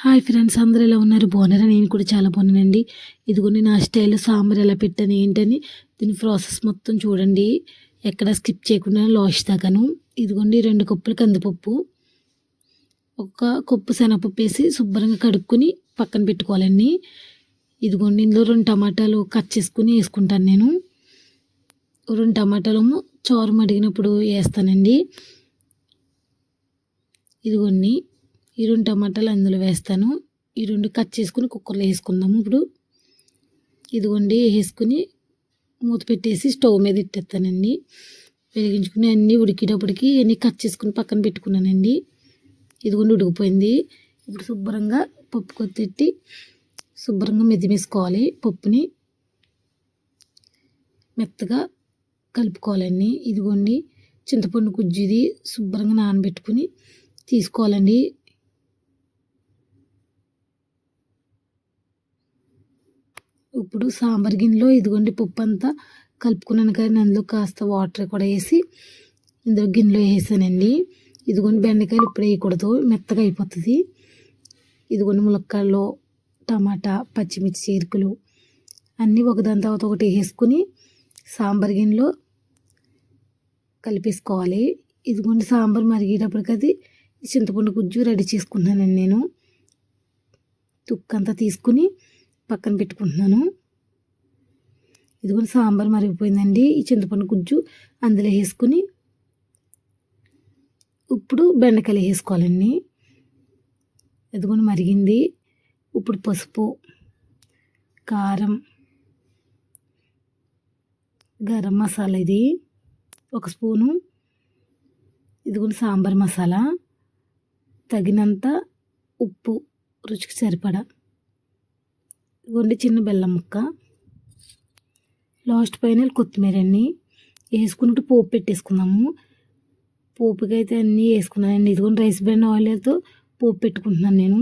Hi friends, అందరూ ఎలా ఉన్నారు? బాగున్నారా? నేను కూడా చాలా బాగున్నానండి. ఇదిగోండి నా స్టైల్లో సాంబార్ ఎలా పెట్టాను ఏంటని దీని ప్రాసెస్ మొత్తం చూడండి. ఎక్కడ స్కిప్ చేయకుండా లాస్ట్ దాకాను. ఇదిగోండి 2 కప్పులు కందిపప్పు, 1 కప్పు శనగపప్పు వేసి శుభ్రంగా కడుక్కొని పక్కన పెట్టుకోవాలండి. ఇదిగోండి ఇందులో 2 టమాటాలు కట్ చేసుకుని వేసుకుంటాను నేను. 2 టమాటాలేమో చారు మడిగినప్పుడు వేస్తానండి. ఇదిగోండి ఈ 2 టమాటాలు అందులో వేస్తాను. ఈ 2 కట్ చేసుకుని కుక్కర్లో వేసుకుందాము. ఇప్పుడు ఇదిగోండి వేసుకుని మూత పెట్టేసి స్టవ్ మీద పెట్టేస్తానండి. వెలిగించుకుని అన్నీ ఉడికేటప్పటికి అన్నీ కట్ చేసుకుని పక్కన పెట్టుకున్నానండి. ఇదిగోండి ఉడికిపోయింది. ఇప్పుడు శుభ్రంగా పప్పు కొత్తెట్టి శుభ్రంగా మెదిమేసుకోవాలి. పప్పుని మెత్తగా కలుపుకోవాలండి. ఇదిగోండి చింతపండు గుజ్జుది శుభ్రంగా నానబెట్టుకుని తీసుకోవాలండి. ఇప్పుడు సాంబార్ గిన్నెలో ఇదిగోండి పప్పు అంతా కలుపుకున్నాను కానీ అందులో కాస్త వాటర్ కూడా వేసి ఇందులో గిన్నెలో వేసానండి. ఇదిగోండి బెండకాయలు ఇప్పుడు వేయకూడదు, మెత్తగా అయిపోతుంది. ఇదిగోండి ములక్కాడలు, టమాటా, పచ్చిమిర్చి చీరుకులు అన్నీ ఒకదాని తర్వాత ఒకటి వేసుకుని సాంబార్ గిన్నెలో కలిపేసుకోవాలి. ఇదిగోండి సాంబార్ మరిగేటప్పటికి అది చింతపండు గుజ్జు రెడీ చేసుకుంటున్నానండి. నేను తుక్కంతా తీసుకుని పక్కన పెట్టుకుంటున్నాను. ఇదిగోండి సాంబార్ మరిగిపోయిందండి. ఈ చింతపండు గుజ్జు అందులో వేసుకుని ఇప్పుడు బెండకాయలు వేసుకోవాలండి. ఇదిగోండి మరిగింది. ఇప్పుడు పసుపు, కారం, గరం మసాలా ఇది 1 స్పూను, ఇదిగోండి సాంబార్ మసాలా, తగినంత ఉప్పు రుచికి సరిపడా, ఇదిగోండి చిన్న బెల్లం ముక్క, లాస్ట్ పైన కొత్తిమీర అన్నీ వేసుకున్నట్టు పోపు పెట్టేసుకుందాము. పోపుకి అయితే అన్నీ వేసుకున్నానండి. ఇదిగోండి రైస్ బ్రాన్ ఆయిల్తో పోపు పెట్టుకుంటున్నాను నేను.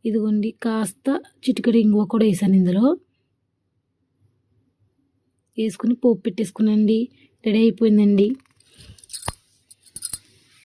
ఇదిగోండి కాస్త చిటికెడు ఇంగువ కూడా వేసాను ఇందులో. వేసుకుని పోపు పెట్టేసుకున్నానండి. రెడీ అయిపోయిందండి.